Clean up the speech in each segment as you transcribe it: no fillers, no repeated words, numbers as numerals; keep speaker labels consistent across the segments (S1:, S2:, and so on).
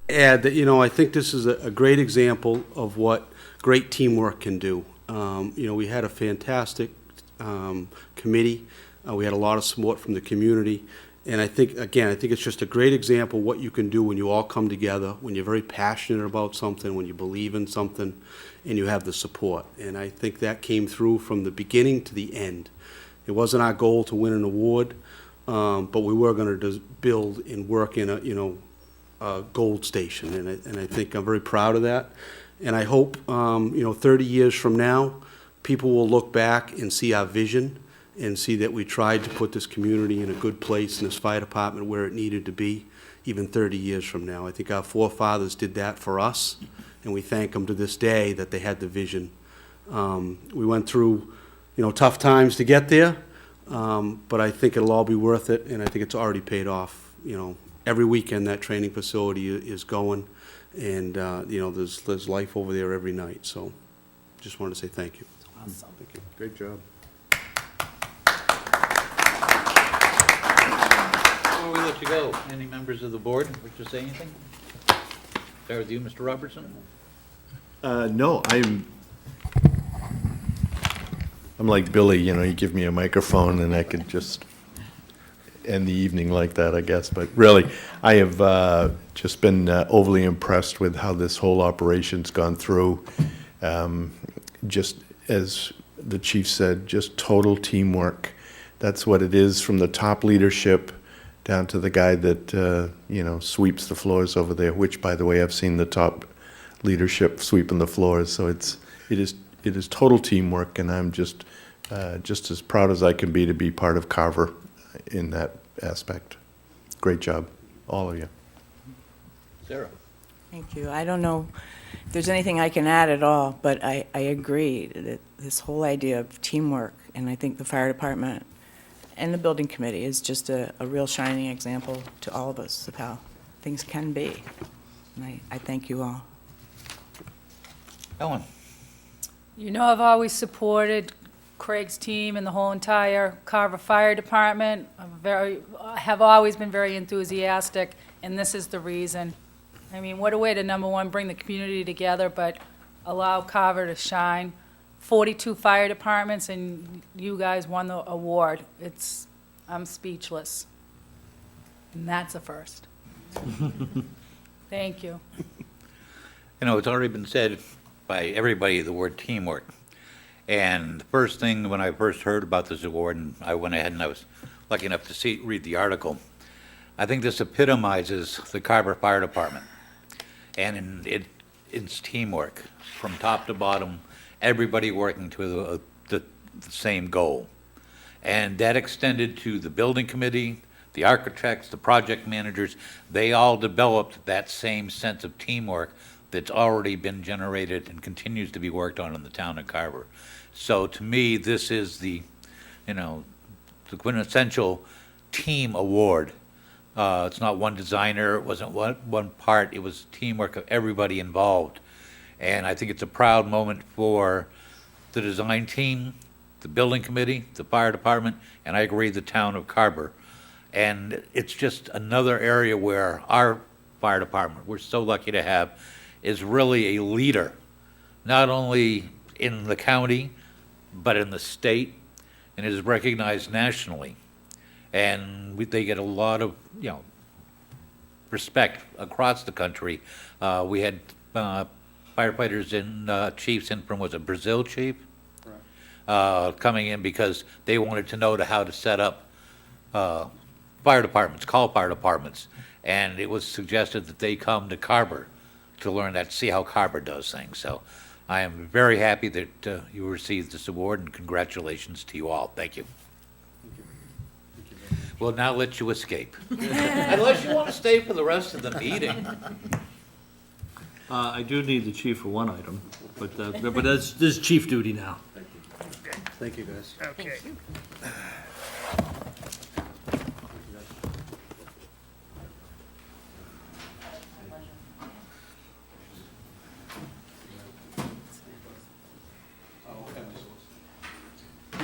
S1: add that, I think this is a great example of what great teamwork can do. We had a fantastic committee. We had a lot of support from the community. And I think it's just a great example of what you can do when you all come together, when you're very passionate about something, when you believe in something, and you have the support. And I think that came through from the beginning to the end. It wasn't our goal to win an award, but we were going to build and work in a gold station. And I think I'm very proud of that. And I hope, 30 years from now, people will look back and see our vision and see that we tried to put this community in a good place and this fire department where it needed to be, even 30 years from now. I think our forefathers did that for us, and we thank them to this day that they had the vision. We went through, tough times to get there, but I think it'll all be worth it, and I think it's already paid off. Every weekend that training facility is going, and, there's life over there every night. So just wanted to say thank you.
S2: Awesome.
S1: Thank you.
S2: Great job.
S3: Before we let you go, any members of the board wish to say anything? Start with you, Mr. Robertson.
S2: No, I'm like Billy, you give me a microphone and I could just end the evening like that, I guess. But really, I have just been overly impressed with how this whole operation's gone through. Just as the chief said, just total teamwork. That's what it is, from the top leadership down to the guy that, sweeps the floors over there, which, by the way, I've seen the top leadership sweeping the floors. So it is total teamwork, and I'm just as proud as I can be to be part of Carver in that aspect. Great job, all of you.
S3: Sarah.
S4: Thank you. I don't know if there's anything I can add at all, but I agree that this whole idea of teamwork, and I think the fire department and the building committee is just a real shining example to all of us of how things can be. And I thank you all.
S3: Ellen.
S5: I've always supported Craig's team and the whole entire Carver Fire Department. I have always been very enthusiastic, and this is the reason. I mean, what a way to, number one, bring the community together, but allow Carver to shine. 42 fire departments, and you guys won the award. I'm speechless. And that's a first. Thank you.
S3: It's already been said by everybody, the word teamwork. And the first thing, when I first heard about this award, and I went ahead and I was lucky enough to read the article, I think this epitomizes the Carver Fire Department. And it's teamwork from top to bottom, everybody working to the same goal. And that extended to the building committee, the architects, the project managers. They all developed that same sense of teamwork that's already been generated and continues to be worked on in the town of Carver. So to me, this is the quintessential team award. It's not one designer, it wasn't one part, it was teamwork of everybody involved. And I think it's a proud moment for the design team, the building committee, the fire department, and I agree, the town of Carver. And it's just another area where our fire department, we're so lucky to have, is really a leader, not only in the county, but in the state, and is recognized nationally. And they get a lot of, respect across the country. We had firefighters and chiefs in from, was it Brazil, chief? Right. Coming in because they wanted to know how to set up fire departments, call fire departments. And it was suggested that they come to Carver to learn that, see how Carver does things. So I am very happy that you received this award, and congratulations to you all. Thank you. We'll now let you escape. Unless you want to stay for the rest of the meeting.
S6: I do need the chief for one item, but this is chief duty now.
S1: Thank you, guys.
S7: Okay.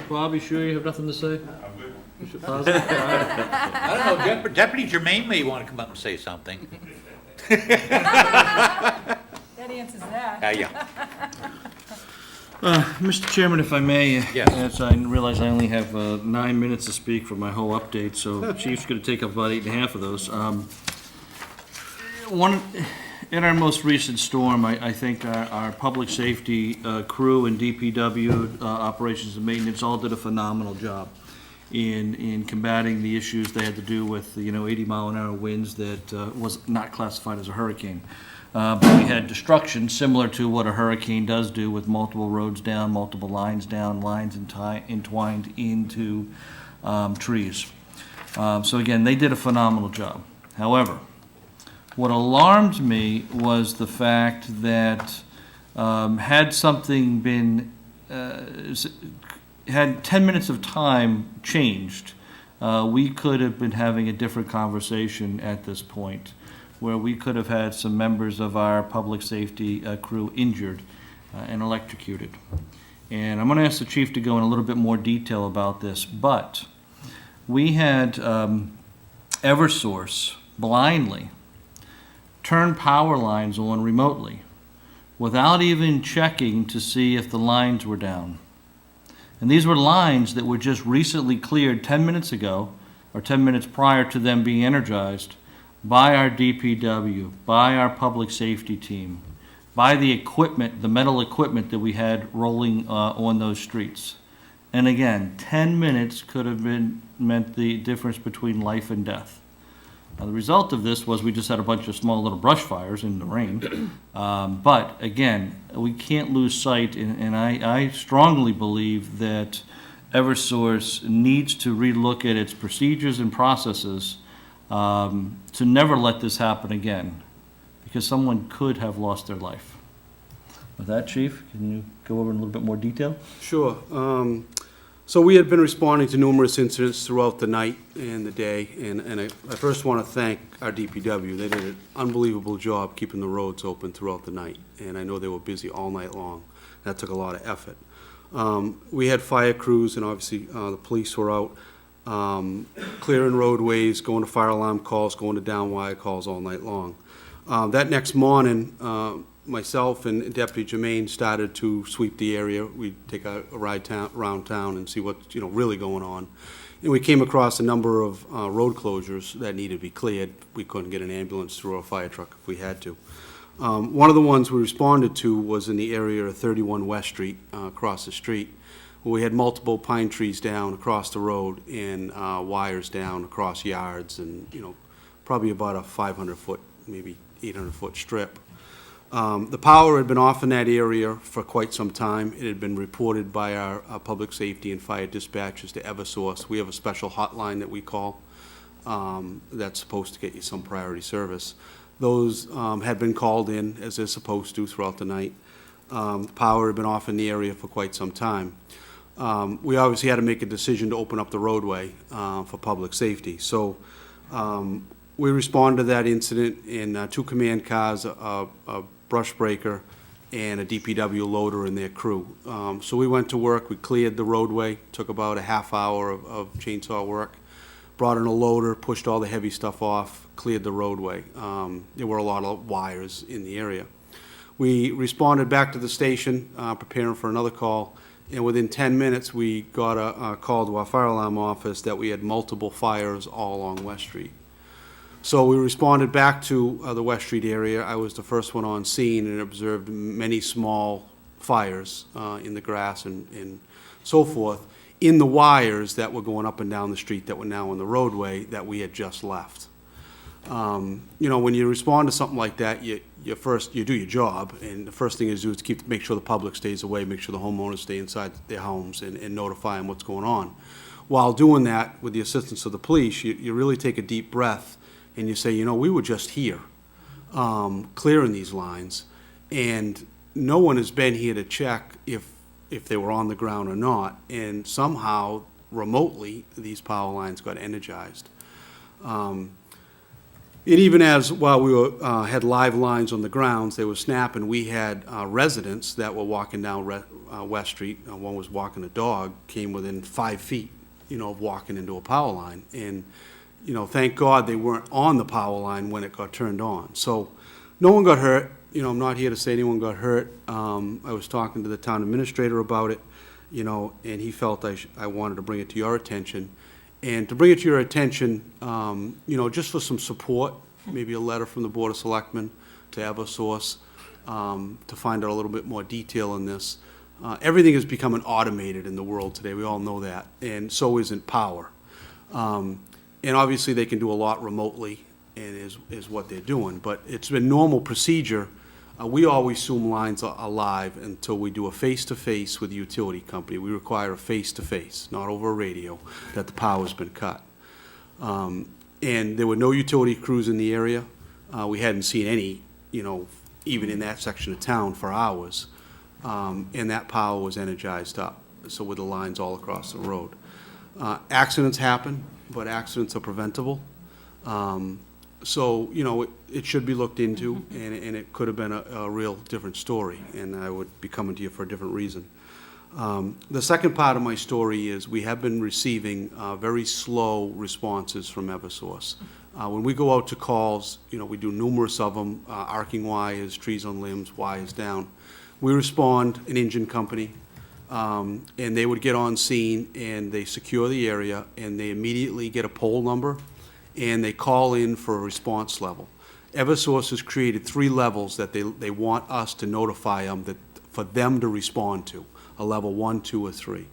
S6: Bob, you sure you have nothing to say? I'm good. You should pause it? All right.
S3: I don't know, Deputy Germain may want to come up and say something.
S5: That answers that.
S3: Yeah.
S6: Mr. Chairman, if I may.
S3: Yes.
S6: As I realize I only have 9 minutes to speak for my whole update, so the Chief's going to take up about 8.5 of those. In our most recent storm, I think our public safety crew and DPW operations and maintenance all did a phenomenal job in combating the issues they had to do with, 80-mile-an-hour winds that was not classified as a hurricane. But we had destruction similar to what a hurricane does do, with multiple roads down, multiple lines down, lines entwined into trees. So again, they did a phenomenal job. However, what alarmed me was the fact that had something been, had 10 minutes of time changed, we could have been having a different conversation at this point, where we could have had some members of our public safety crew injured and electrocuted. And I'm going to ask the chief to go in a little bit more detail about this, but we had Eversource blindly turn power lines on remotely without even checking to see if the lines were down. And these were lines that were just recently cleared 10 minutes ago, or 10 minutes prior to them being energized, by our DPW, by our public safety team, by the equipment, the metal equipment that we had rolling on those streets. And again, 10 minutes could have meant the difference between life and death. Now, the result of this was we just had a bunch of small little brush fires in the rain. But again, we can't lose sight, and I strongly believe that Eversource needs to relook at its procedures and processes to never let this happen again, because someone could have lost their life. With that, Chief, can you go over in a little bit more detail?
S1: Sure. So we had been responding to numerous incidents throughout the night and the day, and I first want to thank our DPW. They did an unbelievable job keeping the roads open throughout the night, and I know they were busy all night long. That took a lot of effort. We had fire crews, and obviously the police were out clearing roadways, going to fire alarm calls, going to down wire calls all night long. That next morning, myself and Deputy Jermaine started to sweep the area. We'd take a ride around town and see what's really going on. And we came across a number of road closures that needed to be cleared. We couldn't get an ambulance through a fire truck if we had to. One of the ones we responded to was in the area of 31 West Street, across the street, where we had multiple pine trees down across the road and wires down across yards, and probably about a 500-foot, maybe 800-foot strip. The power had been off in that area for quite some time. It had been reported by our public safety and fire dispatchers to Eversource. We have a special hotline that we call that's supposed to get you some priority service. Those had been called in, as they're supposed to, throughout the night. The power had been off in the area for quite some time. We obviously had to make a decision to open up the roadway for public safety. So we responded to that incident in 2 command cars, a brush breaker, and a DPW loader and their crew. So we went to work, we cleared the roadway, took about a half hour of chainsaw work, brought in a loader, pushed all the heavy stuff off, cleared the roadway. There were a lot of wires in the area. We responded back to the station, preparing for another call, and within 10 minutes, we got a call to our fire alarm office that we had multiple fires all along West Street. So we responded back to the West Street area. I was the first one on scene and observed many small fires in the grass and so forth in the wires that were going up and down the street that were now on the roadway that we had just left. When you respond to something like that, you do your job, and the first thing you do is make sure the public stays away, make sure the homeowners stay inside their homes, and notify them what's going on. While doing that, with the assistance of the police, you really take a deep breath and you say, we were just here clearing these lines, and no one has been here to check if they were on the ground or not, and somehow, remotely, these power lines got energized. And even while we had live lines on the grounds, they were snapping, we had residents that were walking down West Street. One was walking a dog, came within 5 feet, of walking into a power line. And thank God they weren't on the power line when it got turned on. So no one got hurt. I'm not here to say anyone got hurt. I was talking to the town administrator about it, and he felt I wanted to bring it to your attention. And to bring it to your attention, just for some support, maybe a letter from the Board of Selectmen to Eversource, to find out a little bit more detail in this. Everything is becoming automated in the world today. We all know that, and so isn't power. And obviously, they can do a lot remotely, and is what they're doing. But it's been normal procedure. We always assume lines are alive until we do a face-to-face with the utility company. We require a face-to-face, not over a radio, that the power's been cut. And there were no utility crews in the area. We hadn't seen any, even in that section of town for hours. And that power was energized up, so with the lines all across the road. Accidents happen, but accidents are preventable. So, it should be looked into, and it could have been a real different story, and I would be coming to you for a different reason. The second part of my story is we have been receiving very slow responses from Eversource. When we go out to calls, we do numerous of them, arcing wires, trees on limbs, wires down. We respond, an engine company, and they would get on scene, and they secure the area, and they immediately get a poll number, and they call in for a response level. Eversource has created 3 levels that they want us to notify them for them to respond to, a level 1, 2, or 3.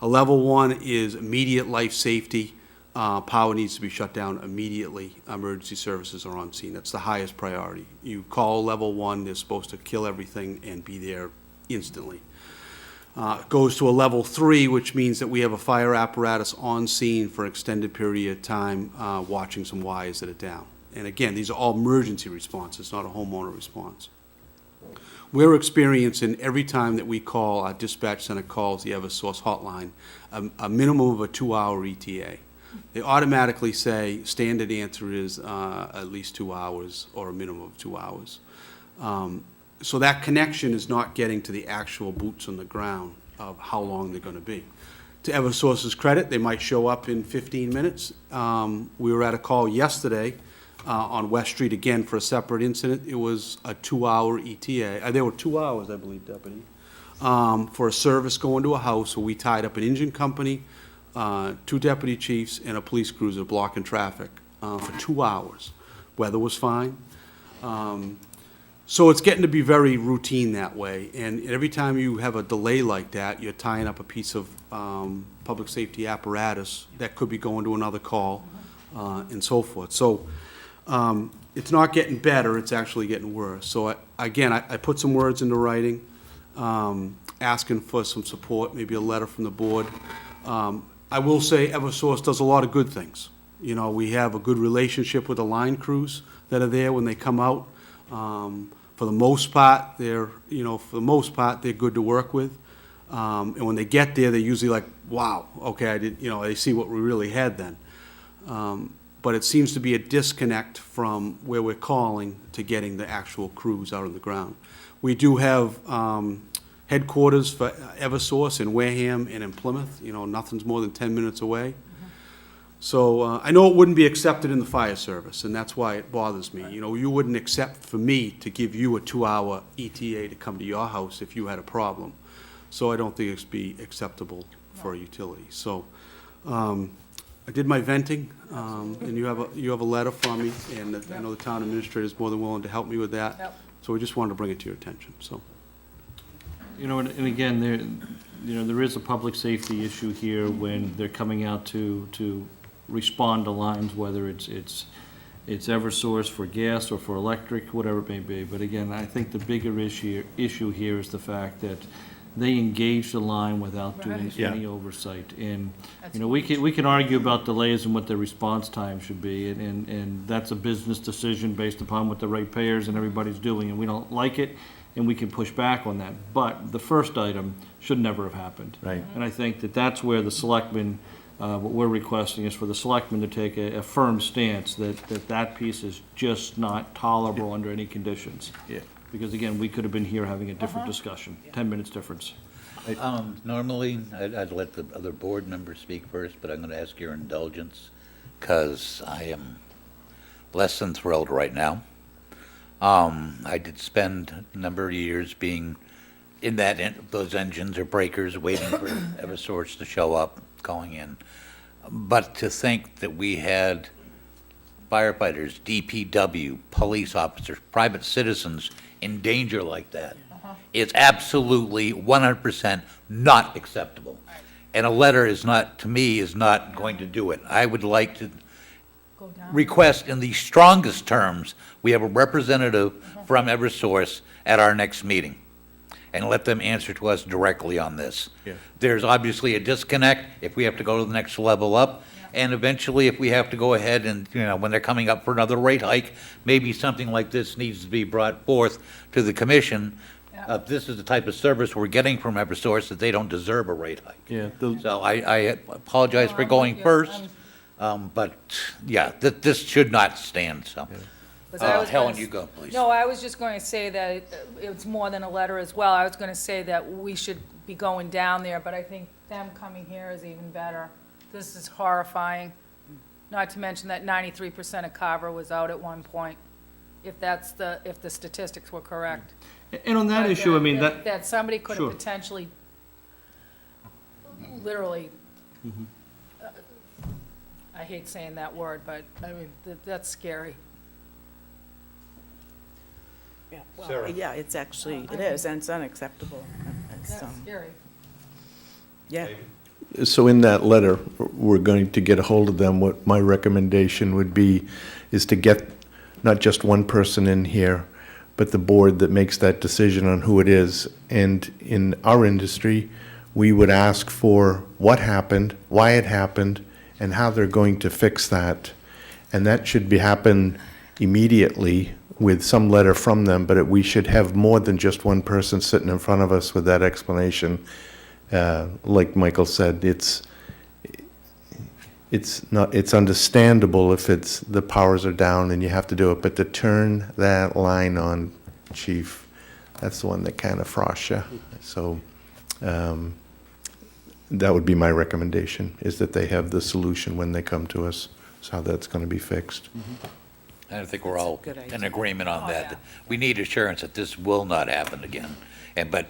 S1: A level 1 is immediate life safety. Power needs to be shut down immediately. Emergency services are on scene. That's the highest priority. You call level 1, they're supposed to kill everything and be there instantly. It goes to a level 3, which means that we have a fire apparatus on scene for an extended period of time, watching some wires that are down. And again, these are all emergency responses, not a homeowner response. We're experiencing, every time that we call, our dispatch center calls the Eversource hotline, a minimum of a 2-hour ETA. They automatically say standard answer is at least 2 hours or a minimum of 2 hours. So that connection is not getting to the actual boots on the ground of how long they're going to be. To Eversource's credit, they might show up in 15 minutes. We were at a call yesterday on West Street, again, for a separate incident. It was a 2-hour ETA. There were 2 hours, I believe, Deputy, for a service going to a house where we tied up an engine company, 2 deputy chiefs, and a police cruiser blocking traffic for 2 hours. Weather was fine. So it's getting to be very routine that way, and every time you have a delay like that, you're tying up a piece of public safety apparatus that could be going to another call, and so forth. So it's not getting better, it's actually getting worse. So I put some words into writing, asking for some support, maybe a letter from the board. I will say Eversource does a lot of good things. We have a good relationship with the line crews that are there when they come out. For the most part, they're good to work with. And when they get there, they're usually like, wow, okay, they see what we really had then. But it seems to be a disconnect from where we're calling to getting the actual crews out on the ground. We do have headquarters for Eversource in Wareham and in Plymouth. Nothing's more than 10 minutes away. So I know it wouldn't be accepted in the fire service, and that's why it bothers me. You wouldn't accept for me to give you a 2-hour ETA to come to your house if you had a problem. So I don't think it's be acceptable for a utility. So I did my venting, and you have a letter from me, and I know the town administrator is more than willing to help me with that.
S5: Yep.
S1: So we just wanted to bring it to your attention. So.
S6: And again, there is a public safety issue here when they're coming out to respond to lines, whether it's Eversource for gas or for electric, whatever it may be. But again, I think the bigger issue here is the fact that they engage the line without doing
S5: Right.
S6: any oversight. And, we can argue about delays and what the response time should be, and that's a business decision based upon what the ratepayers and everybody's doing, and we don't like it, and we can push back on that. But the first item should never have happened.
S2: Right.
S6: And I think that's where the selectmen, what we're requesting is for the selectmen to take a firm stance that piece is just not tolerable under any conditions.
S2: Yeah.
S6: Because again, we could have been here having a different discussion, 10 minutes difference.
S3: Normally, I'd let the other board members speak first, but I'm going to ask your indulgence because I am less than thrilled right now. I did spend a number of years being in those engines or breakers, waiting for Eversource to show up, going in. But to think that we had firefighters, DPW, police officers, private citizens in danger like that is absolutely 100% not acceptable. And a letter is not, to me, is not going to do it. I would like to
S5: Go down.
S3: request in the strongest terms, we have a representative from Eversource at our next meeting, and let them answer to us directly on this.
S2: Yeah.
S3: There's obviously a disconnect if we have to go to the next level up, and eventually if we have to go ahead and, when they're coming up for another rate hike, maybe something like this needs to be brought forth to the commission.
S5: Yeah.
S3: This is the type of service we're getting from Eversource, that they don't deserve a rate hike.
S2: Yeah,
S3: So I apologize
S5: No,
S3: for
S5: I'm
S3: going
S5: with you.
S3: first, but, yeah, this should not stand, so.
S5: Was I was
S3: Helen,
S5: gonna
S3: you go, please.
S5: No, I was just going to say that it's more than a letter as well. I was going to say that we should be going down there, but I think them coming here is even better. This is horrifying, not to mention that 93% of Carver was out at one point, if the statistics were correct.
S6: And on that issue, I mean,
S5: That somebody could
S6: Sure.
S5: have potentially, literally, I hate saying that word, but, I mean, that's scary.
S4: Yeah,
S3: Sarah.
S4: yeah, it's actually, it is, and it's unacceptable. It's,
S5: That's scary.
S4: yeah.
S2: So in that letter, we're going to get a hold of them. What my recommendation would be is to get not just one person in here, but the board that makes that decision on who it is. And in our industry, we would ask for what happened, why it happened, and how they're going to fix that. And that should happen immediately with some letter from them, but we should have more than just one person sitting in front of us with that explanation. Like Michael said, it's understandable if the powers are down and you have to do it, but to turn that line on, chief, that's the one that kind of frosts you. So that would be my recommendation, is that they have the solution when they come to us, so how that's going to be fixed.
S3: I think we're all
S4: Good idea.
S3: in agreement on
S5: Oh,
S3: that.
S5: yeah.
S3: We need assurance that this will not happen again. But,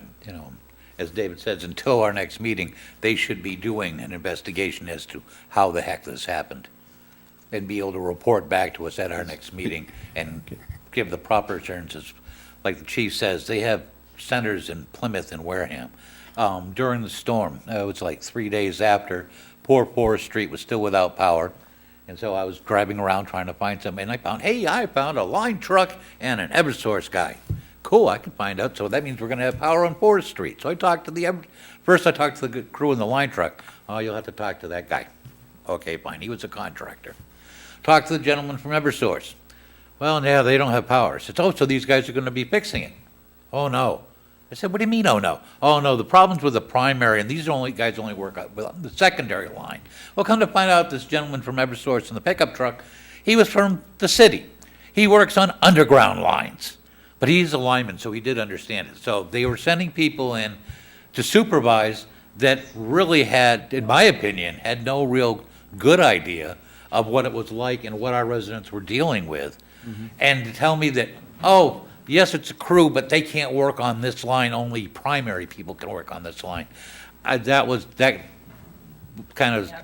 S3: as David says, until our next meeting, they should be doing an investigation as to how the heck this happened, and be able to report back to us at our next meeting and give the proper assurances. Like the chief says, they have centers in Plymouth and Wareham. During the storm, it was like 3 days after, poor Forest Street was still without power. And so I was driving around trying to find something, and I found a line truck and an Eversource guy. Cool, I can find out, so that means we're gonna have power on Forest Street. So I talked to first I talked to the crew in the line truck. Oh, you'll have to talk to that guy. Okay, fine, he was a contractor. Talked to the gentleman from Eversource. Well, yeah, they don't have power. I said, oh, so these guys are gonna be fixing it? Oh, no. I said, what do you mean, oh, no? Oh, no, the problem's with the primary, and these guys only work with the secondary line. Well, come to find out, this gentleman from Eversource in the pickup truck, he was from the city. He works on underground lines, but he's a lineman, so he did understand it. So they were sending people in to supervise that really had, in my opinion, had no real good idea of what it was like and what our residents were dealing with. And to tell me that, oh, yes, it's a crew, but they can't work on this line, only primary people can work on this line. That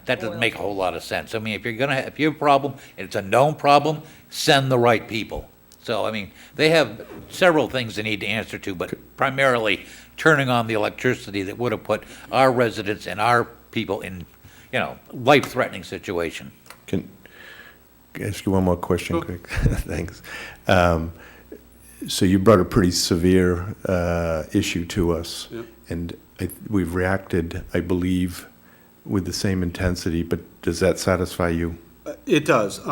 S3: doesn't make a whole lot of sense. I mean, if you have a problem, and it's a known problem, send the right people. So, I mean, they have several things they need to answer to, but primarily turning on the electricity that would have put our residents and our people in, life-threatening situation.
S2: Can I ask you one more question, quick? Thanks. So you brought a pretty severe issue to us,
S1: Yep.
S2: and we've reacted, I believe, with the same intensity, but does that satisfy you?
S1: It does. They're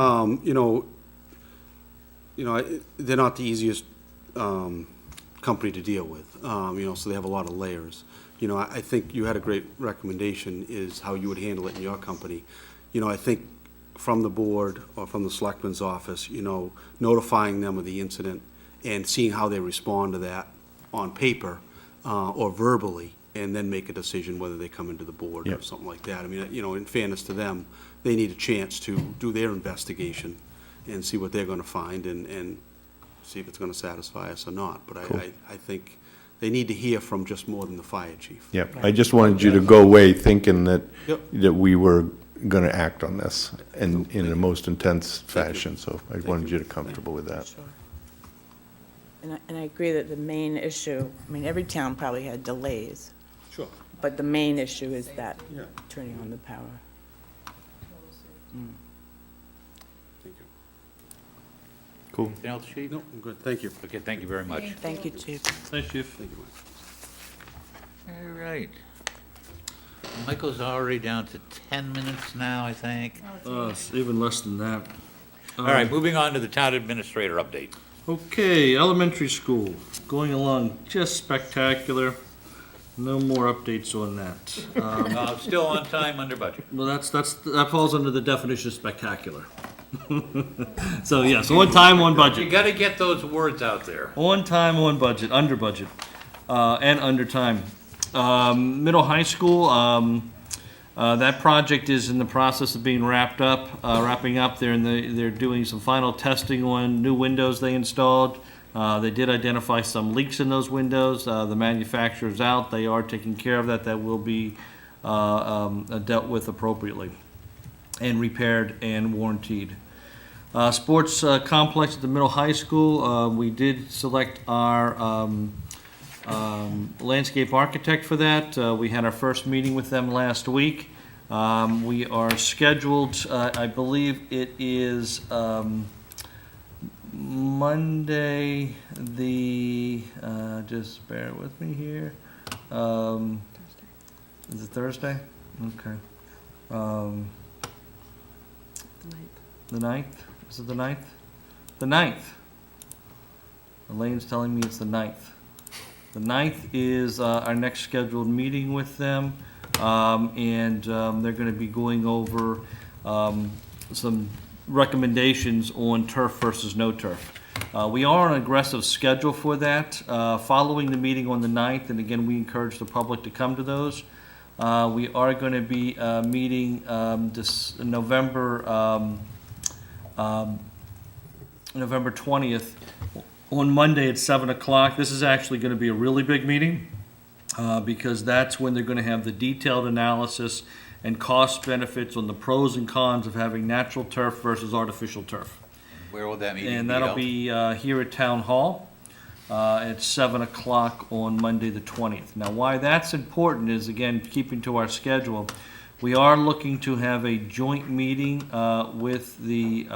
S1: not the easiest company to deal with, so they have a lot of layers. I think you had a great recommendation, is how you would handle it in your company. I think from the board or from the selectman's office, notifying them of the incident and seeing how they respond to that on paper or verbally, and then make a decision whether they come into the board or
S2: Yep.
S1: something like that. I mean, in fairness to them, they need a chance to do their investigation and see what they're gonna find and see if it's gonna satisfy us or not. But
S2: Cool.
S1: I think they need to hear from just more than the fire chief.
S2: Yeah, I just wanted you to go away thinking that,
S1: Yep.
S2: that we were gonna act on this in the most intense
S1: you.
S2: fashion, so I wanted
S1: you.
S2: you to comfortable with that.
S4: Sure. And I agree that the main issue, I mean, every town probably had delays,
S1: Sure.
S4: but the main issue is that
S1: Yeah.
S4: turning on the power.
S1: Thank you.
S2: Cool.
S3: Anything else, Chief?
S1: No, I'm good, thank you.
S3: Okay, thank you very much.
S4: Thank you, Chief.
S6: Thanks, Chief.
S1: Thank you, Mike.
S3: All right. Michael's already down to 10 minutes now, I think.
S6: It's even less than that.
S3: All right, moving on to the town administrator update.
S6: Okay, elementary school, going along just spectacular. No more updates on that.
S3: Still on time, under budget.
S6: Well, that falls under the definition of spectacular. So, yes, on time, on
S3: You
S6: budget.
S3: gotta get those words out there.
S6: On time, on budget, under budget, and under time. Middle high school, that project is in the process of being wrapping up. They're doing some final testing on new windows they installed. They did identify some leaks in those windows. The manufacturer's out. They are taking care of that. That will be dealt with appropriately and repaired and warrantied. Sports complex at the middle high school, we did select our landscape architect for that. We had our first meeting with them last week. We are scheduled, I believe it is Monday, just bear with me here. Is it Thursday? Okay. The 9th? Is it the 9th? The 9th. Elaine's telling me it's the 9th. The 9th is our next scheduled meeting with them, and they're going to be going over some recommendations on turf versus no turf. We are on an aggressive schedule for that. Following the meeting on the 9th, and again, we encourage the public to come to those, we are going to be meeting this November 20th on Monday at 7 o'clock. This is actually going to be a really big meeting because that's when they're going to have the detailed analysis and cost benefits on the pros and cons of having natural turf versus artificial turf.
S3: Where will that meeting be
S6: And that'll
S3: held?
S6: be here at Town Hall at 7 o'clock on Monday the 20th. Now, why that's important is, again, keeping to our schedule, we are looking to have a joint meeting with the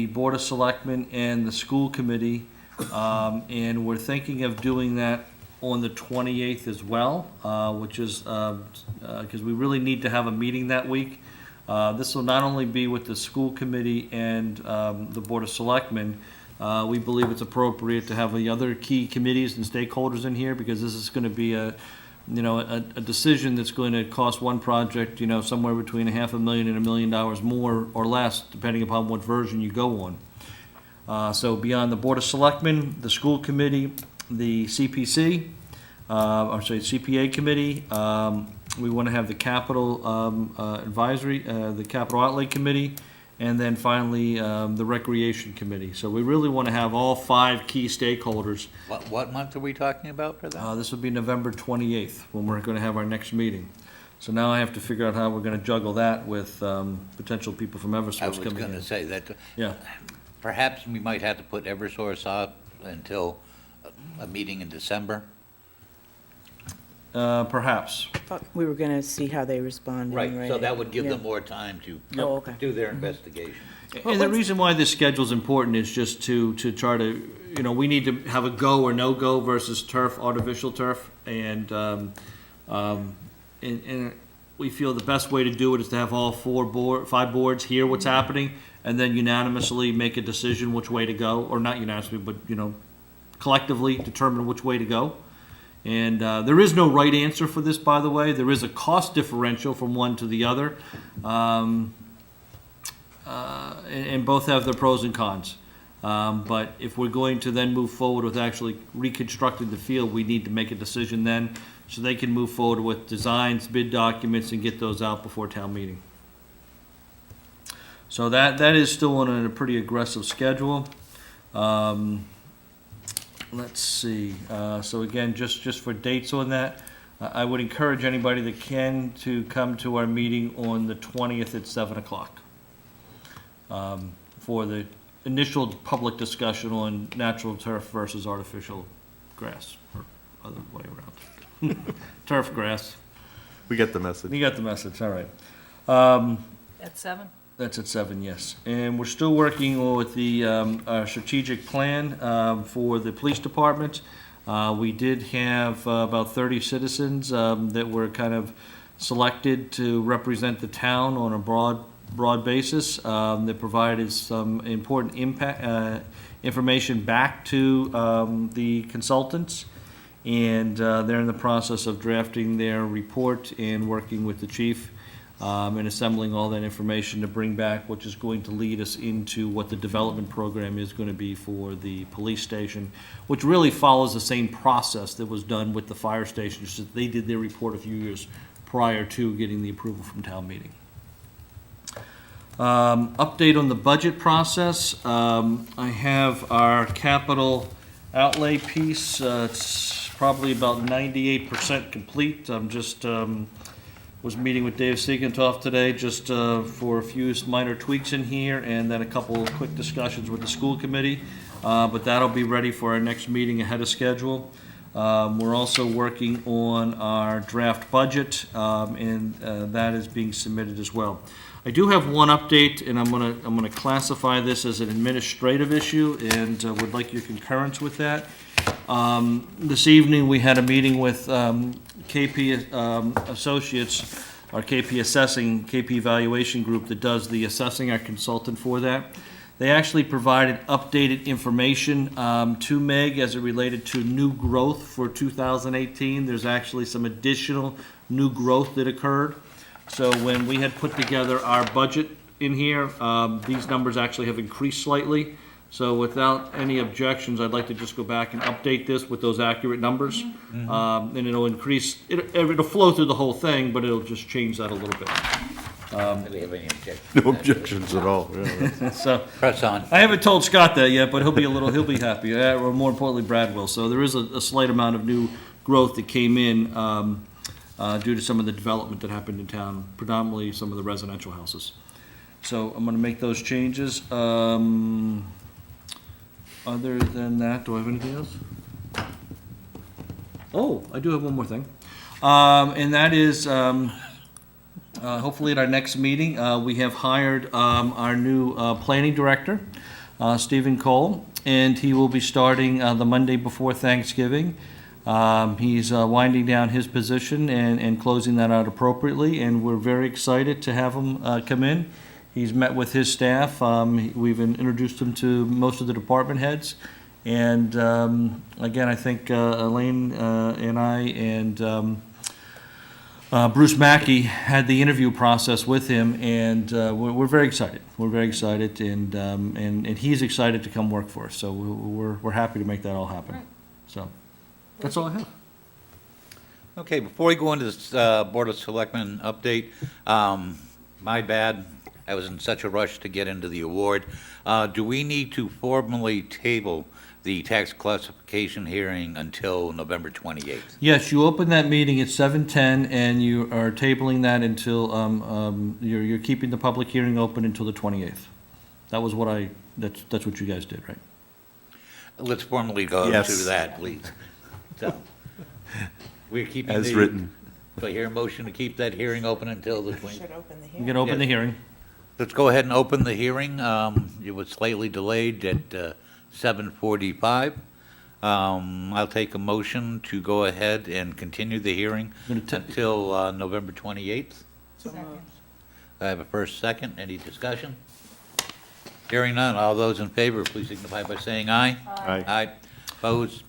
S6: Board of Selectmen and the school committee, and we're thinking of doing that on the 28th as well, which is, because we really need to have a meeting that week. This will not only be with the school committee and the Board of Selectmen. We believe it's appropriate to have the other key committees and stakeholders in here, because this is going to be a decision that's going to cost one project, somewhere between $500,000 and $1 million more or less, depending upon what version you go on. So beyond the Board of Selectmen, the school committee, the CPC, CPA committee, we want to have the capital advisory, the capital outlay committee, and then finally the recreation committee. So we really want to have all 5 key stakeholders.
S3: What month are we talking about for that?
S6: This will be November 28th when we're going to have our next meeting. So now I have to figure out how we're going to juggle that with potential people from
S3: I
S6: Eversource
S3: was
S6: coming
S3: gonna
S6: in.
S3: say that
S6: Yeah.
S3: perhaps we might have to put Eversource off until a meeting in December.
S6: Perhaps.
S4: Thought we were going to see how they respond.
S3: Right, so that would give them
S4: Yeah.
S3: more time to
S4: Oh, okay.
S3: do their investigation.
S6: And the reason why this schedule's important is just to try to, we need to have a go or no-go versus turf, artificial turf. And we feel the best way to do it is to have all 5 boards hear what's happening and then unanimously make a decision which way to go, or not unanimously, but, collectively determine which way to go. And there is no right answer for this, by the way. There is a cost differential from one to the other. And both have their pros and cons. But if we're going to then move forward with actually reconstructing the field, we need to make a decision then. so they can move forward with designs, bid documents, and get those out before town meeting. So that is still on a pretty aggressive schedule. Let's see, so again, just for dates on that, I would encourage anybody that can to come to our meeting on the 20th at 7 o'clock for the initial public discussion on natural turf versus artificial grass, or other way around. Turf grass.
S2: We get the message.
S6: You got the message, all right.
S5: At 7?
S6: That's at 7, yes. And we're still working with the our strategic plan for the police department. We did have about 30 citizens that were kind of selected to represent the town on a broad basis. That provided some important information back to the consultants. And they're in the process of drafting their report and working with the chief and assembling all that information to bring back, which is going to lead us into what the development program is going to be for the police station, which really follows the same process that was done with the fire station. Just that they did their report a few years prior to getting the approval from town meeting. Update on the budget process. I have our capital outlay piece. It's probably about 98% complete. I'm just was meeting with Dave Siegentoff today just for a few minor tweaks in here, and then a couple of quick discussions with the school committee. But that'll be ready for our next meeting ahead of schedule. We're also working on our draft budget, and that is being submitted as well. I do have one update, and I'm gonna classify this as an administrative issue, and would like your concurrence with that. This evening, we had a meeting with KP Associates, our KP Assessing, KP Evaluation Group that does the assessing, our consultant for that. They actually provided updated information to Meg as it related to new growth for 2018. There's actually some additional new growth that occurred. So when we had put together our budget in here, these numbers actually have increased slightly. So without any objections, I'd like to just go back and update this with those accurate numbers. And it'll increase, it'll flow through the whole thing, but it'll just change that a little bit.
S3: Do we have any objections?
S2: No objections at all, yeah.
S6: So
S3: Press on.
S6: I haven't told Scott that yet, but he'll be happy. Or more importantly, Brad will. So there is a slight amount of new growth that came in due to some of the development that happened in town, predominantly some of the residential houses. So I'm gonna make those changes. Other than that, do I have anything else? Oh, I do have one more thing. And that is, hopefully at our next meeting, we have hired our new planning director, Stephen Cole, and he will be starting the Monday before Thanksgiving. He's winding down his position and closing that out appropriately, and we're very excited to have him come in. He's met with his staff. We've introduced him to most of the department heads. And again, I think Elaine and I and Bruce Mackey had the interview process with him, and we're very excited. We're very excited, and he's excited to come work for us. So we're happy to make that all happen. So that's all I have.
S3: Okay, before we go into this Board of Selectmen update, my bad, I was in such a rush to get into the award. Do we need to formally table the tax classification hearing until November 28th?
S6: Yes, you open that meeting at 7:10, and you are tabling that until, you're keeping the public hearing open until the 28th. That was what that's what you guys did, right?
S3: Let's formally go
S2: Yes.
S3: through that, please. So, we're keeping
S2: As written.
S3: Do I hear a motion to keep that hearing open until the 28th?
S4: Should open the
S6: You
S4: hearing.
S6: can open the
S3: Yes.
S6: hearing.
S3: Let's go ahead and open the hearing. It was slightly delayed at 7:45. I'll take a motion to go ahead and continue the hearing
S6: Gonna ta-
S3: until November 28th.
S4: Second.
S3: I have a first, second. Any discussion? Hearing none. All those in favor, please signify by saying aye.
S2: Aye.
S3: Aye. Opposed?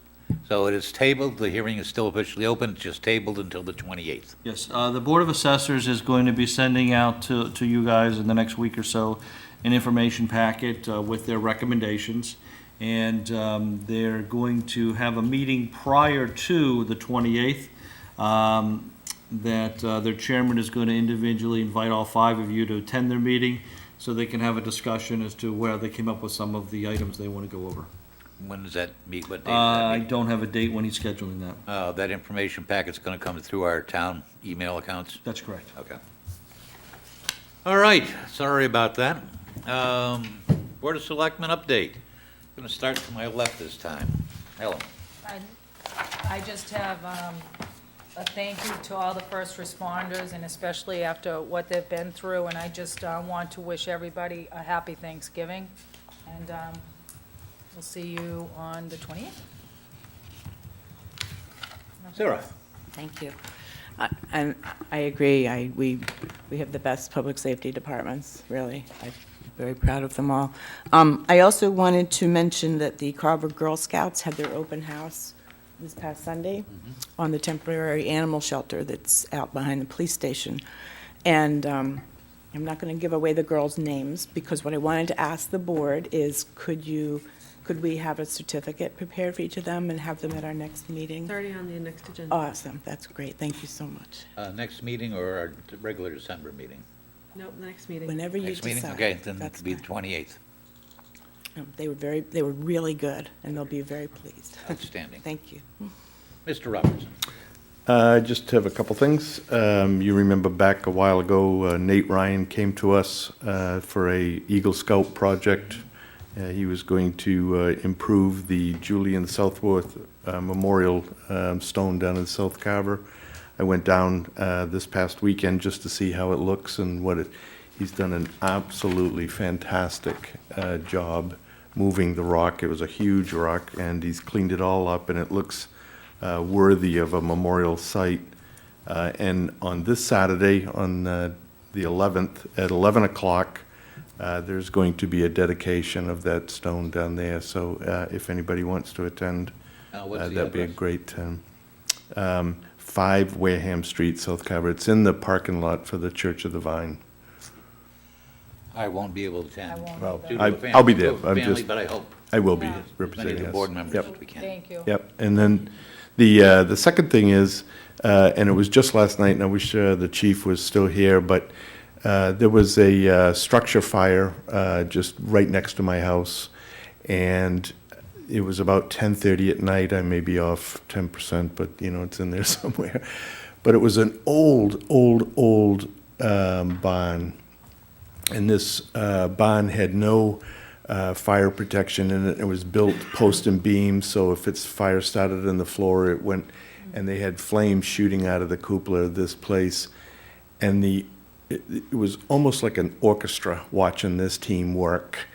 S3: So it is tabled. The hearing is still officially open. It's just tabled until the 28th.
S6: Yes, the Board of Assessors is going to be sending out to you guys in the next week or so an information packet with their recommendations. And they're going to have a meeting prior to the 28th that their chairman is going to individually invite all 5 of you to attend their meeting so they can have a discussion as to where they came up with some of the items they want to go over.
S3: When does that meet? What date does
S6: I
S3: that meet?
S6: don't have a date when he's scheduling that.
S3: That information packet's going to come through our town email accounts?
S6: That's correct.
S3: Okay. All right, sorry about that. Board of Selectmen update. Going to start to my left this time. Helen.
S5: I just have a thank you to all the first responders, and especially after what they've been through, and I just want to wish everybody a happy Thanksgiving, and we'll see you on the 20th.
S3: Sarah.
S4: Thank you. And I agree. We have the best public safety departments, really. I'm very proud of them all. I also wanted to mention that the Carver Girl Scouts had their open house this past Sunday on the temporary animal shelter that's out behind the police station. And I'm not going to give away the girls' names, because what I wanted to ask the board is, could we have a certificate prepared for each of them and have them at our next meeting?
S7: 30 on the next agenda.
S4: Awesome, that's great, thank you so much.
S3: Next meeting or our regular December meeting?
S7: Nope, the next meeting.
S4: Whenever you
S3: Next
S4: decide.
S3: meeting? Okay, then
S4: That's
S3: it'll be the
S4: fine.
S3: 28th.
S4: They were really good, and they'll be very pleased.
S3: Outstanding.
S4: Thank you.
S3: Mr. Robertson.
S2: I just have a couple things. You remember back a while ago, Nate Ryan came to us for a Eagle Scout project. He was going to improve the Julian Southworth Memorial stone down in South Carver. I went down this past weekend just to see how it looks and he's done an absolutely fantastic job moving the rock. It was a huge rock, and he's cleaned it all up, and it looks worthy of a memorial site. And on this Saturday, on the 11th, at 11 o'clock, there's going to be a dedication of that stone down there. So if anybody wants to attend,
S3: What's the
S2: that'd be a
S3: address?
S2: great 5 Wareham Street, South Carver. It's in the parking lot for the Church of the Vine.
S3: I won't be able to attend.
S5: I won't
S2: Well,
S5: either.
S3: Due to
S2: I-
S3: the family-
S2: I'll be there.
S3: due to
S2: I'm
S3: family,
S2: just-
S3: but I hope
S2: I will be
S5: Yeah.
S3: as many
S2: representing
S3: of the
S2: us.
S3: board members
S2: Yep.
S3: as we can.
S5: Thank you.
S2: Yep, and then the second thing is, and it was just last night, and I wish the chief was still here, but there was a structure fire just right next to my house, and it was about 10:30 at night. I may be off 10%, but it's in there somewhere. But it was an old barn, and this barn had no fire protection in it. It was built post and beam, so if its fire started in the floor, it went, and they had flames shooting out of the cupola of this place. And it was almost like an orchestra watching this team work.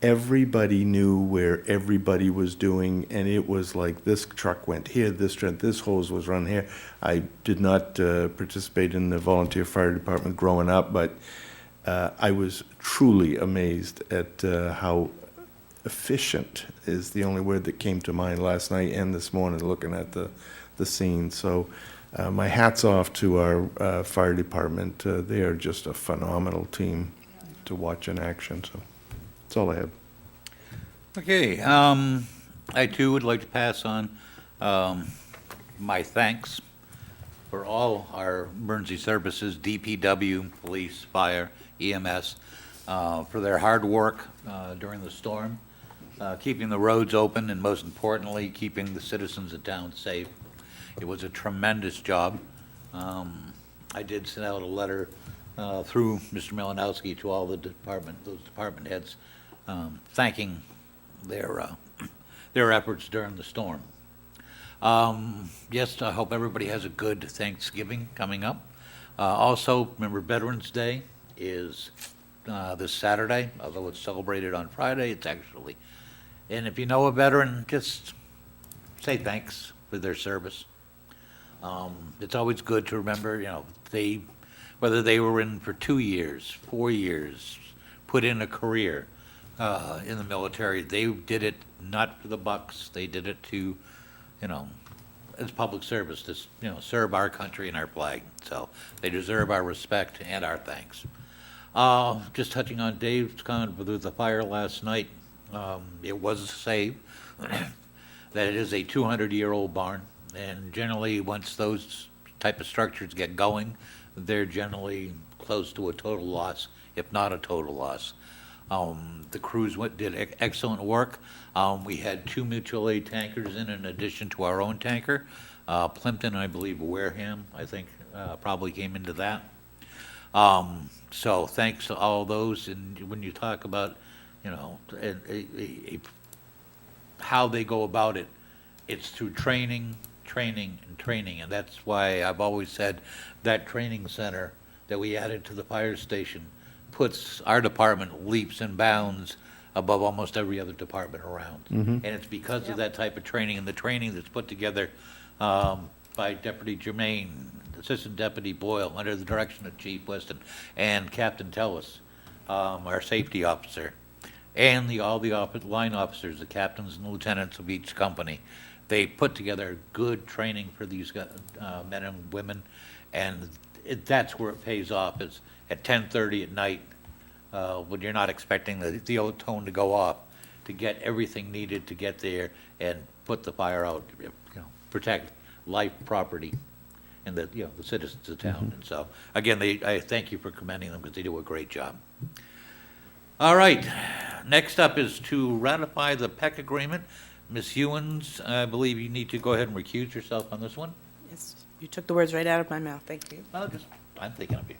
S2: Everybody knew where everybody was doing, and it was like, this truck went here, this hose was run here. I did not participate in the volunteer fire department growing up, but I was truly amazed at how efficient is the only word that came to mind last night and this morning, looking at the scene. So my hat's off to our fire department. They are just a phenomenal team to watch in action. So that's all I have.
S3: Okay, I too would like to pass on my thanks for all our emergency services, DPW, police, fire, EMS, for their hard work during the storm, keeping the roads open, and most importantly, keeping the citizens of town safe. It was a tremendous job. I did send out a letter through Mr. Malinowski to all those department heads, thanking their efforts during the storm. Yes, I hope everybody has a good Thanksgiving coming up. Also, remember Veterans Day is this Saturday, although it's celebrated on Friday, it's actually. And if you know a veteran, just say thanks for their service. It's always good to remember, whether they were in for 2 years, 4 years, put in a career in the military, they did it not for the bucks, they did it to, as public service, to, serve our country and our flag. So they deserve our respect and our thanks. Just touching on Dave's comment with the fire last night, it was a save, that it is a 200-year-old barn, and generally, once those type of structures get going, they're generally close to a total loss, if not a total loss. The crews did excellent work. We had 2 mutual aid tankers in addition to our own tanker. Plimpton, I believe Wareham, I think, probably came into that. So thanks to all those, and when you talk about, you know, how they go about it, it's through training, training, and training, and that's why I've always said that training center that we added to the fire station puts our department leaps and bounds above almost every other department around. And it's because of that type of training, and the training that's put together by Deputy Germain, Assistant Deputy Boyle, under the direction of Chief Weston, and Captain Tellis, our safety officer, and all the line officers, the captains and lieutenants of each company. They put together good training for these men and women, and that's where it pays off, is at 10:30 at night, when you're not expecting the tone to go off, to get everything needed to get there and put the fire out, you know, protect life, property, and the citizens of town. And so, again, I thank you for commending them, because they do a great job. All right, next up is to ratify the PEC agreement. Ms. Hewens, I believe you need to go ahead and recuse yourself on this one.
S4: Yes, you took the words right out of my mouth, thank you.
S3: I'm thinking of you.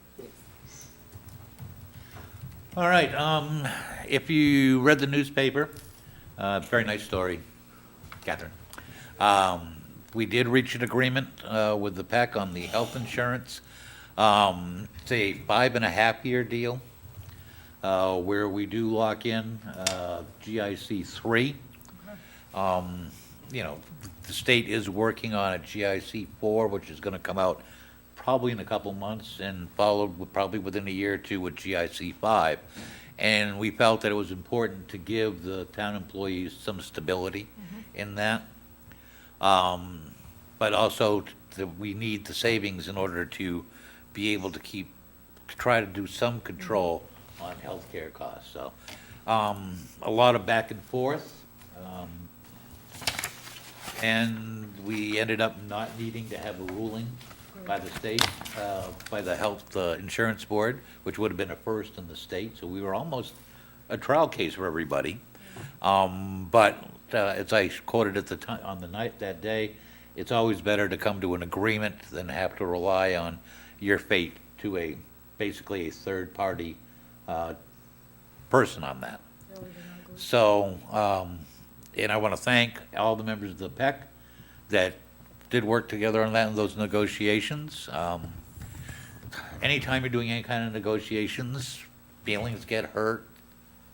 S3: All right, if you read the newspaper, very nice story, Catherine. We did reach an agreement with the PEC on the health insurance. It's a 5.5-year deal where we do lock in GIC 3. You know, the state is working on a GIC 4, which is going to come out probably in a couple months, and followed probably within a year or two with GIC 5. And we felt that it was important to give the town employees some stability in that. But also that we need the savings in order to be able to try to do some control on healthcare costs. So, a lot of back and forth. And we ended up not needing to have a ruling by the state, by the health insurance board, which would have been a first in the state. So we were almost a trial case for everybody. But as I quoted at the time, on the night that day, it's always better to come to an agreement than have to rely on your fate to basically a third-party person on that. So, and I want to thank all the members of the PEC that did work together on that in those negotiations. Anytime you're doing any kind of negotiations, feelings get hurt,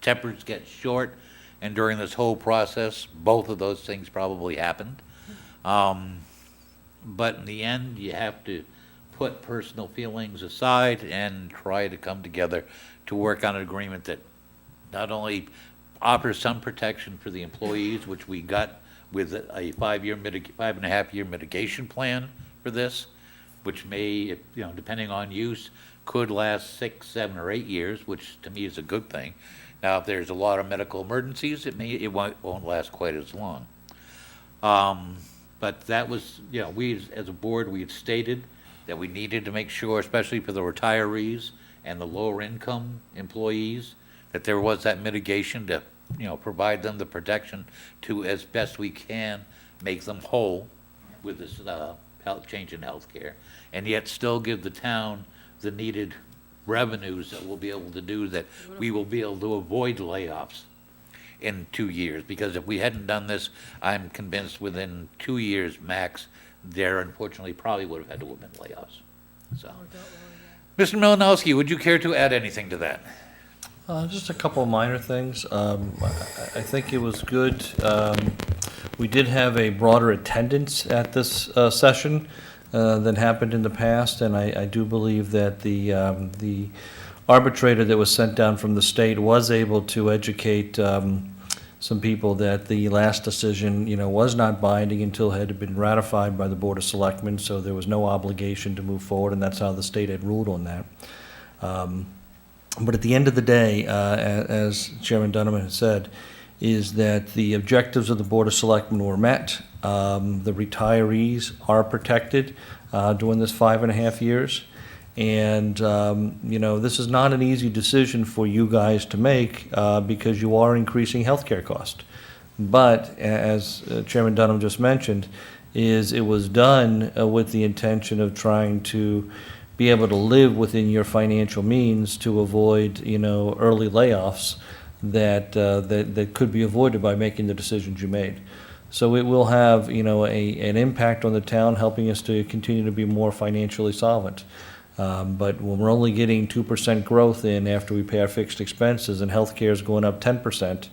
S3: tempers get short, and during this whole process, both of those things probably happened. But in the end, you have to put personal feelings aside and try to come together to work on an agreement that not only offers some protection for the employees, which we got with a 5.5-year mitigation plan for this, which may, depending on use, could last 6, 7, or 8 years, which to me is a good thing. Now, if there's a lot of medical emergencies, it won't last quite as long. But that was, we as a board, we had stated that we needed to make sure, especially for the retirees and the lower income employees, that there was that mitigation to, provide them the protection to, as best we can, make them whole with this change in healthcare, and yet still give the town the needed revenues that we'll be able to do, that we will be able to avoid layoffs in 2 years. Because if we hadn't done this, I'm convinced within 2 years max, there unfortunately probably would have had to have been layoffs. So, Mr. Malinowski, would you care to add anything to that?
S6: Just a couple of minor things. I think it was good. We did have a broader attendance at this session than happened in the past, and I do believe that the arbitrator that was sent down from the state was able to educate some people that the last decision, was not binding until it had been ratified by the Board of Selectmen, so there was no obligation to move forward, and that's how the state had ruled on that. But at the end of the day, as Chairman Donovan had said, is that the objectives of the Board of Selectmen were met. The retirees are protected during this 5.5 years. And, this is not an easy decision for you guys to make because you are increasing healthcare costs. But as Chairman Dunham just mentioned, it was done with the intention of trying to be able to live within your financial means to avoid, early layoffs that could be avoided by making the decisions you made. So it will have, an impact on the town, helping us to continue to be more financially solvent. But when we're only getting 2% growth in after we pay our fixed expenses and healthcare is going up 10%,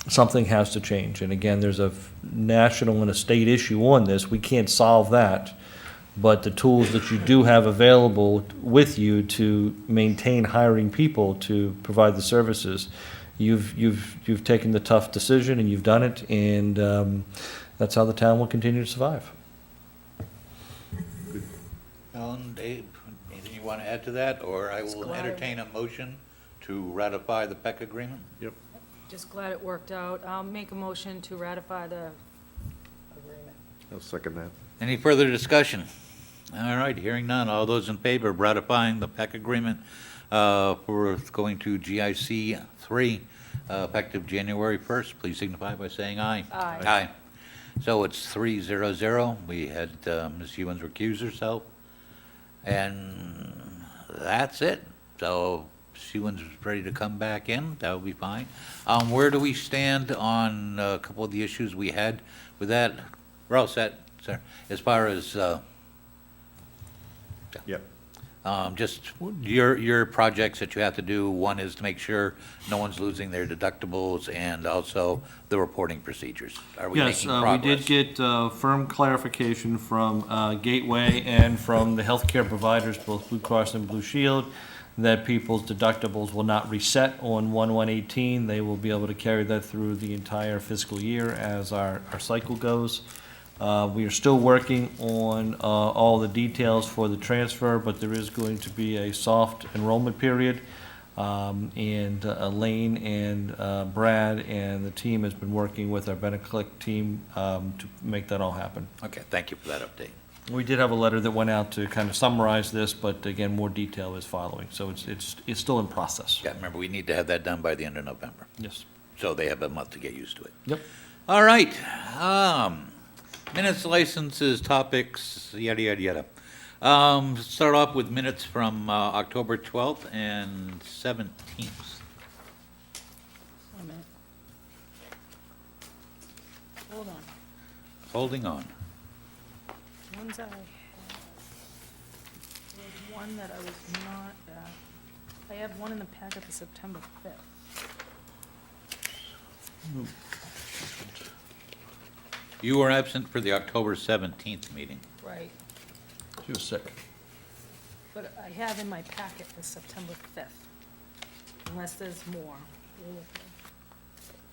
S6: something has to change. And again, there's a national and a state issue on this. We can't solve that. But the tools that you do have available with you to maintain hiring people to provide the services, you've taken the tough decision and you've done it, and that's how the town will continue to survive.
S3: Ellen, Dave, anything you want to add to that, or I will entertain a motion to ratify the PEC agreement?
S2: Yep.
S5: Just glad it worked out. I'll make a motion to ratify the agreement.
S2: I'll second that.
S3: Any further discussion? All right, hearing none. All those in favor of ratifying the PEC agreement for going to GIC 3 effective January 1st, please signify by saying aye.
S5: Aye.
S3: Aye. So it's 3-0-0. We had Ms. Hewens recuse herself. And that's it. So Hewens is ready to come back in. That would be fine. Where do we stand on a couple of the issues we had with that? We're all set, sir. As far as
S2: Yep.
S3: just your projects that you have to do, one is to make sure no one's losing their deductibles, and also the reporting procedures. Are we
S6: Yes,
S3: making progress?
S6: we did get firm clarification from Gateway and from the healthcare providers, both Blue Cross and Blue Shield, that people's deductibles will not reset on 1/1/18. They will be able to carry that through the entire fiscal year as our cycle goes. We are still working on all the details for the transfer, but there is going to be a soft enrollment period. And Elaine and Brad and the team has been working with our Beneclick team to make that all happen.
S3: Okay, thank you for that update.
S6: We did have a letter that went out to kind of summarize this, but again, more detail is following. So it's still in process.
S3: Yeah, remember, we need to have that done by the end of November,
S6: Yes.
S3: so they have a month to get used to it.
S6: Yep.
S3: All right, minutes, licenses, topics, yada, yada, yada. Start off with minutes from October 12th and 17th.
S5: Wait a minute. Hold on.
S3: Holding on.
S5: Ones I had, there was one that I was not at. I have one in the packet for September 5th.
S3: You were absent for the October 17th meeting.
S5: Right.
S6: She was sick.
S5: But I have in my packet for September 5th, unless there's more.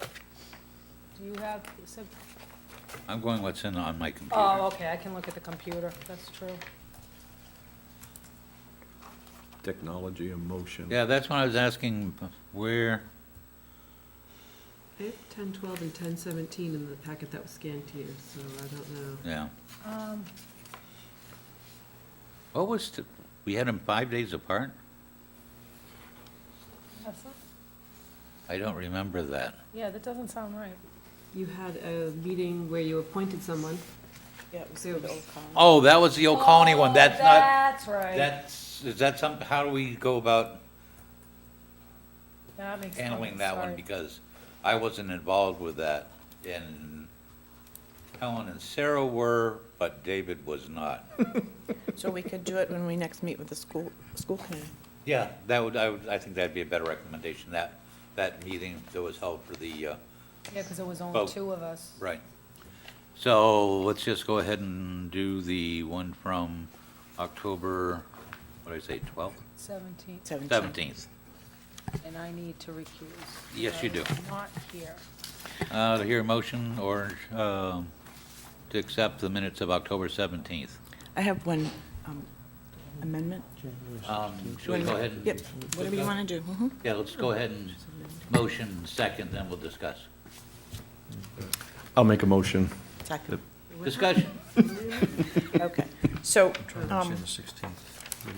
S5: Do you have,
S3: I'm going what's in on my computer.
S5: oh, okay, I can look at the computer, that's true.
S2: Technology and motion.
S3: Yeah, that's when I was asking where,
S7: I have 10:12 and 10:17 in the packet that was scanned to you, so I don't know.
S3: yeah.
S5: Um,
S3: What was, we had them 5 days apart?
S5: that's not-
S3: I don't remember that.
S5: Yeah, that doesn't sound right.
S7: You had a meeting where you appointed someone.
S4: Yeah, it was the old column.
S3: Oh, that was the Old Colony one, that's not,
S5: That's right.
S3: is that something, how do we go about
S5: That makes
S3: handling
S5: sense,
S3: that one?
S5: sorry.
S3: Because I wasn't involved with that, and Helen and Sarah were, but David was not.
S4: So we could do it when we next meet with the school committee.
S3: Yeah, I think that'd be a better recommendation, that meeting that was held for the,
S5: Yeah, because there was only
S3: Vote.
S5: 2 of us.
S3: right. So let's just go ahead and do the one from October, what did I say, 12th?
S5: 17th,
S3: 17th.
S5: and I need to recuse.
S3: Yes, you do.
S5: I'm not here.
S3: To hear a motion or to accept the minutes of October 17th.
S4: I have one amendment?
S3: Should we go ahead and?
S4: Yep, whatever you want to do. Mhm.
S3: Yeah, let's go ahead and motion second, then we'll discuss.
S2: I'll make a motion.
S4: Second.
S3: Discussion.
S4: Okay, so,
S6: The 16th.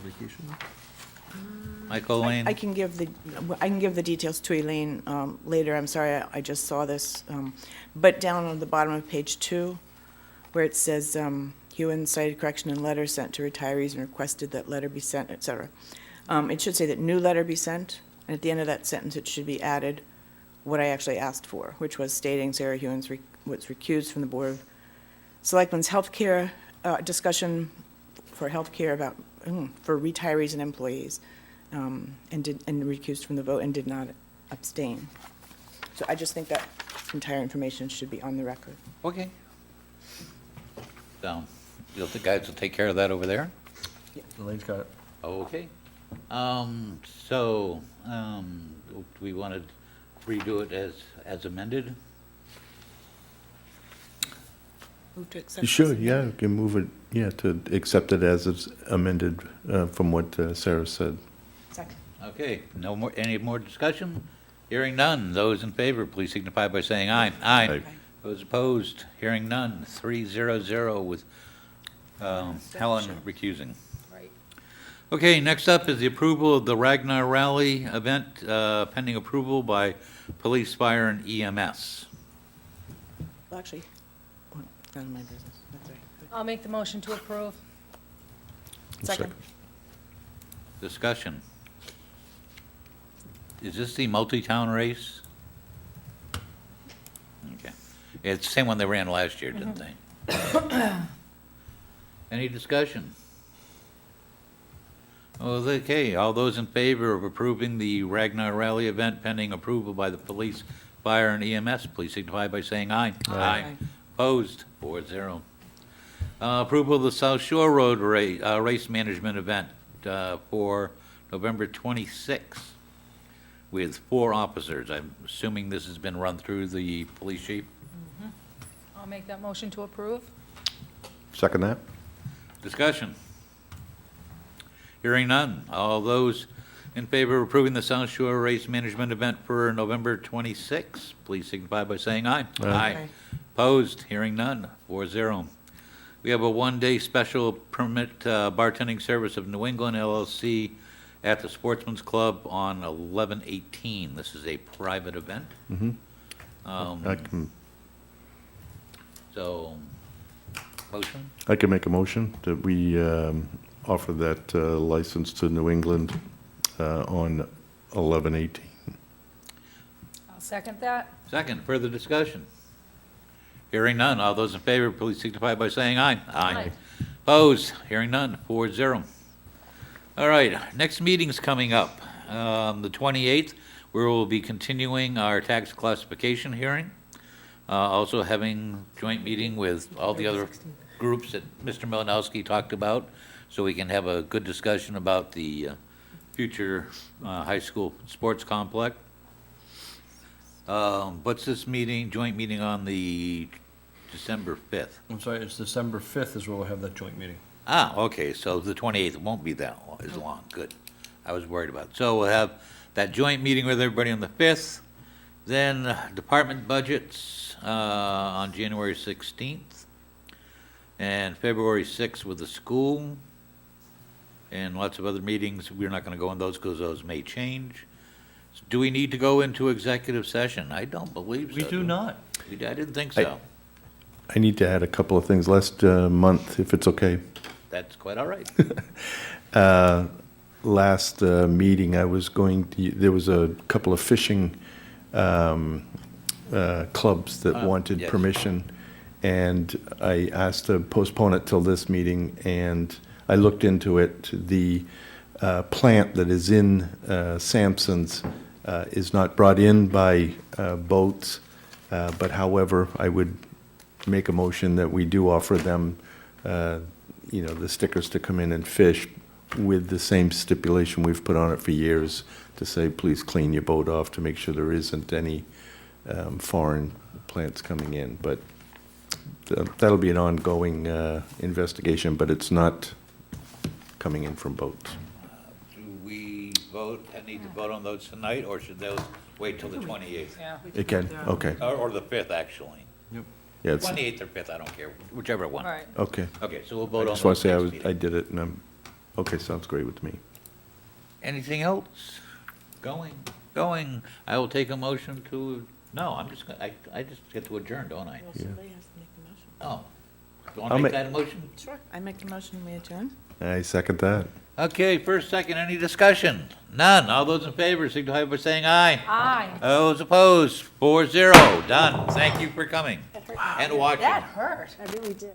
S6: Vacation?
S3: Michael Lane?
S4: I can give the details to Elaine later. I'm sorry, I just saw this. But down on the bottom of page 2, where it says, Hewen cited correction in letter sent to retirees and requested that letter be sent, et cetera. It should say that new letter be sent, and at the end of that sentence, it should be added what I actually asked for, which was stating Sarah Hewen was recused from the Board of Selectmen's healthcare discussion for healthcare about, for retirees and employees, and recused from the vote and did not abstain. So I just think that entire information should be on the record.
S3: Okay. So, the guys will take care of that over there?
S6: Elaine's got it.
S3: Okay. Do we want to redo it as amended?
S4: Move to accept
S2: You should,
S4: this
S2: yeah, you can move it, yeah, to accept it as it's amended from what Sarah said.
S4: Second.
S3: Okay, any more discussion? Hearing none. Those in favor, please signify by saying aye. Aye.
S2: Aye.
S3: Those opposed, hearing none. 3-0-0 with Helen recusing.
S5: Right.
S3: Okay, next up is the approval of the Ragnar Rally event, pending approval by Police, Fire, and EMS.
S4: Well, actually, it's none of my business. That's all right.
S5: I'll make the motion to approve.
S4: Second.
S3: Discussion. Is this the multi-town race? Okay. It's the same one they ran last year, didn't they? Any discussion? Okay, all those in favor of approving the Ragnar Rally event pending approval by the police, fire, and EMS, please signify by saying aye.
S4: Aye.
S3: Opposed, 4-0. Approval of the South Shore Road race management event for November 26th with 4 officers. I'm assuming this has been run through the police chief.
S5: I'll make that motion to approve.
S2: Second that?
S3: Discussion. Hearing none. All those in favor of approving the South Shore Race Management event for November 26th, please signify by saying aye.
S4: Aye.
S3: Opposed? Hearing none. 4-0. We have a one-day special permit bartending service of New England LLC at the Sportsman's Club on 11/18. This is a private event.
S2: I can,
S3: So, motion?
S2: I can make a motion that we offer that license to New England on 11/18.
S5: I'll second that.
S3: Second, further discussion? Hearing none. All those in favor, please signify by saying aye.
S5: Aye.
S3: Opposed? Hearing none. 4-0. All right, next meeting's coming up, the 28th, where we'll be continuing our tax classification hearing. Also having joint meeting with all the other groups that Mr. Malinowski talked about, so we can have a good discussion about the future high school sports complex. What's this meeting, joint meeting on the December 5th?
S6: I'm sorry, it's December 5th is where we'll have that joint meeting.
S3: Ah, okay, so the 28th won't be that as long, good. I was worried about it. So we'll have that joint meeting with everybody on the 5th, then department budgets on January 16th, and February 6th with the school, and lots of other meetings. We're not going to go on those because those may change. Do we need to go into executive session? I don't believe so.
S6: We do not.
S3: I didn't think so.
S2: I need to add a couple of things. Last month, if it's okay.
S3: That's quite all right.
S2: Last meeting, I was going to, there was a couple of fishing clubs that wanted
S3: yes.
S2: permission, and I asked to postpone it till this meeting, and I looked into it. The plant that is in Sampson's is not brought in by boats, but however, I would make a motion that we do offer them, the stickers to come in and fish with the same stipulation we've put on it for years to say, please clean your boat off to make sure there isn't any foreign plants coming in. But that'll be an ongoing investigation, but it's not coming in from boats.
S3: Do we vote, need to vote on those tonight, or should those wait till the 28th?
S5: Yeah.
S2: It can, okay,
S3: Or the 5th, actually?
S2: yeah, it's,
S3: 28th or 5th, I don't care, whichever one.
S5: Right.
S2: okay.
S3: Okay, so we'll
S2: I
S3: vote on
S2: just want
S3: those
S2: to say
S3: next meeting.
S2: I did it, and okay, sounds great with me.
S3: Anything else? Going. I will take a motion to, no, I'm just, I just get to adjourn, don't I?
S2: Yeah.
S4: Somebody has to make the motion.
S3: Oh. Do you
S2: I'll
S3: want to make
S2: ma-
S3: that a motion?
S4: Sure. I make the motion, we adjourn?
S2: I second that.
S3: Okay, first, second, any discussion? None. All those in favor signify by saying aye.
S5: Aye.
S3: Those opposed, 4-0. Done. Thank you for coming and watching.
S5: That hurt.
S8: I really did.